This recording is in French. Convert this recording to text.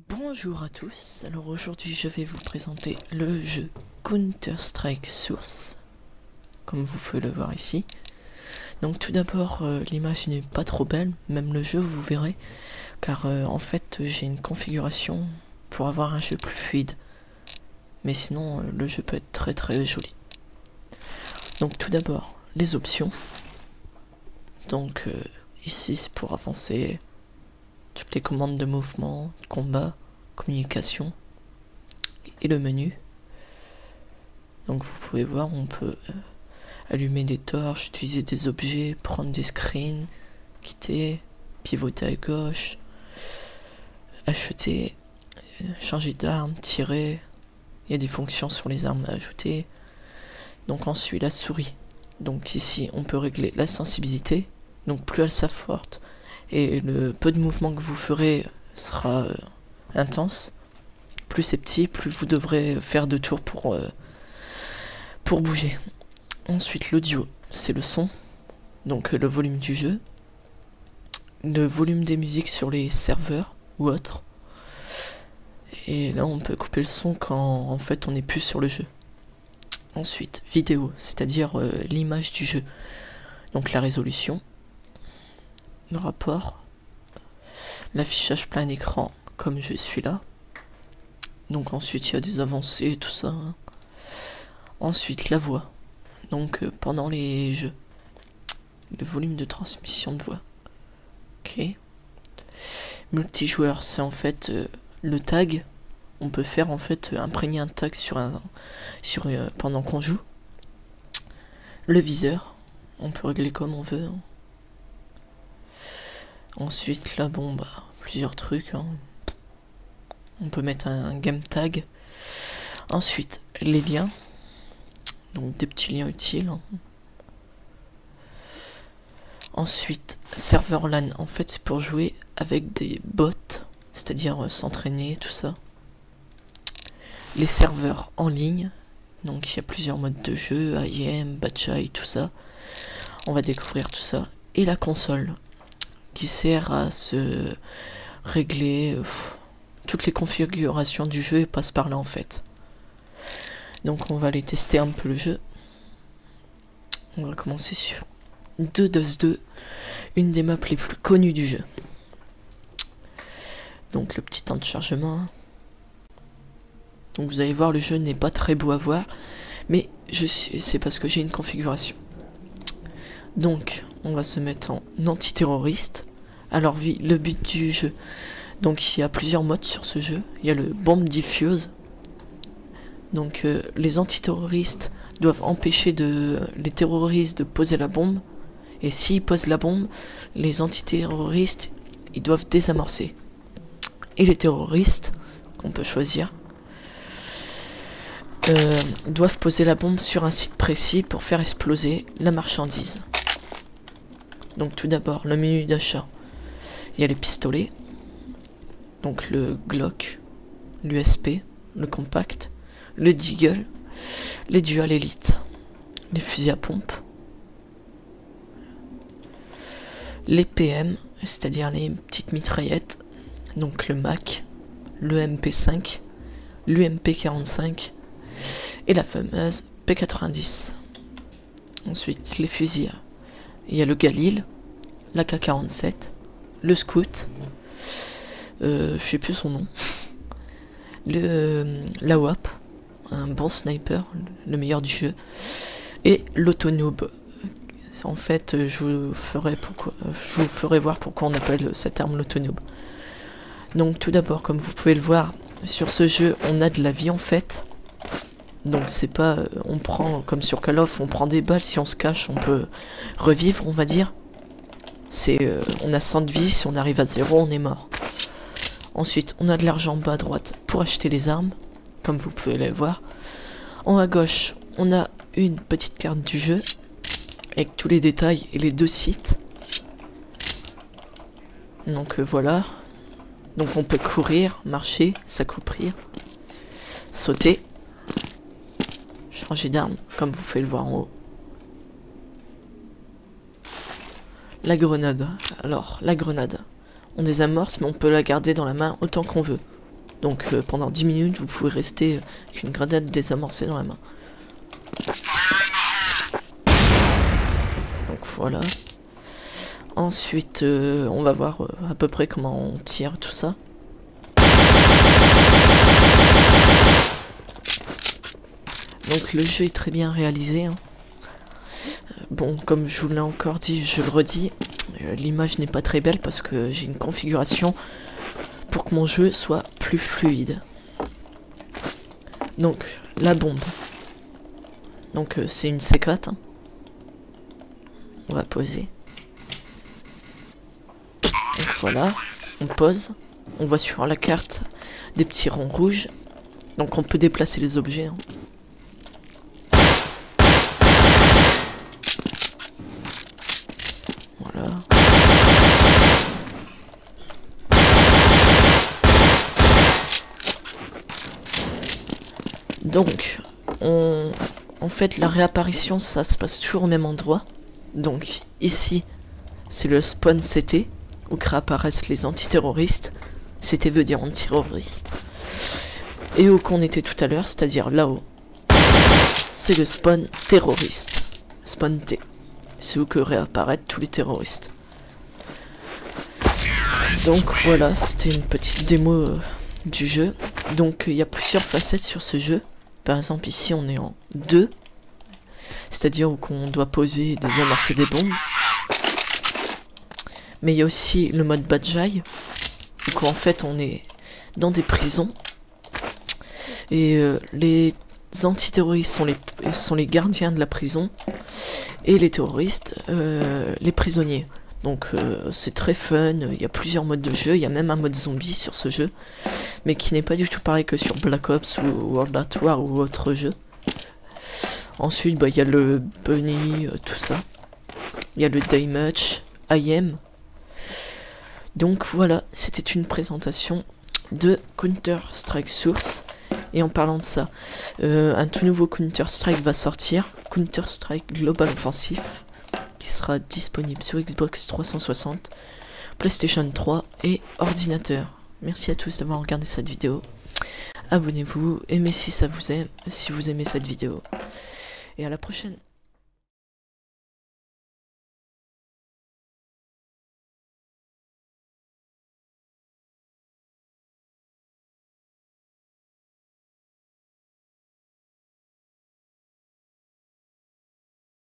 Bonjour à tous, alors aujourd'hui je vais vous présenter le jeu Counter-Strike Source, comme vous pouvez le voir ici. Donc tout d'abord l'image n'est pas trop belle, même le jeu vous verrez, car en fait j'ai une configuration pour avoir un jeu plus fluide. Mais sinon le jeu peut être très joli. Donc tout d'abord les options. Donc ici c'est pour avancer. Toutes les commandes de mouvement, combat, communication et le menu. Donc vous pouvez voir, on peut allumer des torches, utiliser des objets, prendre des screens, quitter, pivoter à gauche, acheter, changer d'arme, tirer. Il y a des fonctions sur les armes à ajouter. Donc ensuite la souris. Donc ici on peut régler la sensibilité. Donc plus elle s'afforte et le peu de mouvement que vous ferez sera intense. Plus c'est petit, plus vous devrez faire de tours pour bouger. Ensuite l'audio, c'est le son, donc le volume du jeu, le volume des musiques sur les serveurs ou autres. Et là on peut couper le son quand en fait on n'est plus sur le jeu. Ensuite vidéo, c'est-à-dire l'image du jeu, donc la résolution, le rapport, l'affichage plein écran comme je suis là. Donc ensuite il y a des avancées et tout ça. Ensuite la voix, donc pendant les jeux, le volume de transmission de voix. Ok. Multijoueur, c'est en fait le tag. On peut faire en fait imprégner un tag pendant qu'on joue. Le viseur, on peut régler comme on veut. Ensuite là bon bah plusieurs trucs. On peut mettre un game tag. Ensuite les liens, donc des petits liens utiles. Ensuite serveur LAN, en fait c'est pour jouer avec des bots, c'est-à-dire s'entraîner tout ça. Les serveurs en ligne, donc il y a plusieurs modes de jeu, IM, Batchai, tout ça. On va découvrir tout ça. Et la console, qui sert à se régler toutes les configurations du jeu et passe par là en fait. Donc on va aller tester un peu le jeu. On va commencer sur 2-2-2, une des maps les plus connues du jeu. Donc le petit temps de chargement. Donc vous allez voir, le jeu n'est pas très beau à voir, mais c'est parce que j'ai une configuration. Donc on va se mettre en antiterroriste. Alors le but du jeu, donc il y a plusieurs modes sur ce jeu. Il y a le bomb diffuse. Donc les antiterroristes doivent empêcher les terroristes de poser la bombe. Et s'ils posent la bombe, les antiterroristes ils doivent désamorcer. Et les terroristes, qu'on peut choisir, doivent poser la bombe sur un site précis pour faire exploser la marchandise. Donc tout d'abord le menu d'achat. Il y a les pistolets, donc le Glock, l'USP, le compact, le Deagle, les Dual Elite, les fusils à pompe, les PM, c'est-à-dire les petites mitraillettes, donc le MAC, le MP5, l'UMP45 et la fameuse P90. Ensuite les fusils, il y a le Galil, l'AK47, le Scout, je sais plus son nom, la WAP, un bon sniper, le meilleur du jeu, et l'autonoob. En fait je vous ferai voir pourquoi on appelle cette arme l'autonoob. Donc tout d'abord, comme vous pouvez le voir, sur ce jeu on a de la vie en fait. Donc c'est pas on prend comme sur Call of, on prend des balles, si on se cache on peut revivre, on va dire. C'est on a 100 de vie, si on arrive à 0 on est mort. Ensuite on a de l'argent en bas à droite pour acheter les armes, comme vous pouvez le voir. En haut à gauche on a une petite carte du jeu avec tous les détails et les 2 sites. Donc voilà. Donc on peut courir, marcher, s'accroupir, sauter, changer d'arme, comme vous pouvez le voir en haut. La grenade. Alors, la grenade. On désamorce, mais on peut la garder dans la main autant qu'on veut. Donc pendant 10 minutes, vous pouvez rester avec une grenade désamorcée dans la main. Donc voilà. Ensuite, on va voir à peu près comment on tire tout ça. Donc le jeu est très bien réalisé, hein. Bon, comme je vous l'ai encore dit, je le redis, l'image n'est pas très belle parce que j'ai une configuration pour que mon jeu soit plus fluide. Donc, la bombe. Donc c'est une C4, hein. On va poser. Donc voilà, on pose. On voit sur la carte des petits ronds rouges. Donc on peut déplacer les objets, hein. Voilà. Donc, en fait, la réapparition, ça se passe toujours au même endroit. Donc, ici, c'est le spawn CT, où réapparaissent les antiterroristes. CT veut dire antiterroriste. Et où qu'on était tout à l'heure, c'est-à-dire là-haut, c'est le spawn terroriste. Spawn T. C'est où que réapparaissent tous les terroristes. Donc voilà, c'était une petite démo du jeu. Donc il y a plusieurs facettes sur ce jeu. Par exemple ici on est en 2. C'est-à-dire qu'on doit poser et désamorcer des bombes. Mais il y a aussi le mode Badjaï. Donc en fait on est dans des prisons. Et les antiterroristes sont les gardiens de la prison. Et les terroristes, les prisonniers. Donc c'est très fun, il y a plusieurs modes de jeu, il y a même un mode zombie sur ce jeu, mais qui n'est pas du tout pareil que sur Black Ops ou World at War ou autre jeu. Ensuite, bah, il y a le Bunny, tout ça. Il y a le Daymatch, IM. Donc voilà, c'était une présentation de Counter-Strike Source. Et en parlant de ça, un tout nouveau Counter-Strike va sortir, Counter-Strike Global Offensive, qui sera disponible sur Xbox 360, PlayStation 3 et ordinateur. Merci à tous d'avoir regardé cette vidéo. Abonnez-vous, aimez si ça vous aime, si vous aimez cette vidéo. Et à la prochaine.